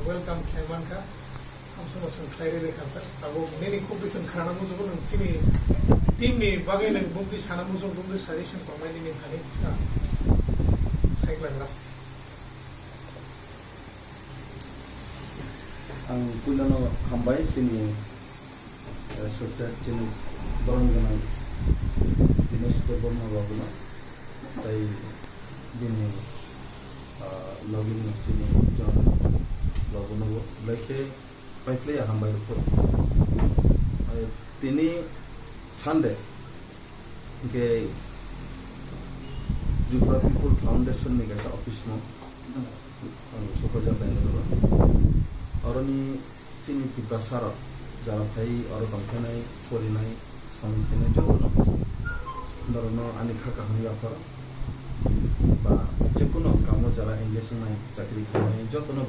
welcome Khaiman ka hamsung sung khlaire rekha sir abo nini khub bisan khana muso ko nung chini team ni bagai nang bumti sana muso bumti suggestion pamai ni khani sa cycle ras ang kulano hambay sini sorta chini borong gana dinesh ko borno baguna tai dini login sini jon logono leke paiple hambay ko tini sande ke Tripura People Foundation ni kasa office mo Sukoja Bangalore oroni chini tipasara jara thai oro kamkhanai porinai samkhanai jono dorono ani khaka hanga par ba jekono kamo jara engage nai chakri khanai jotono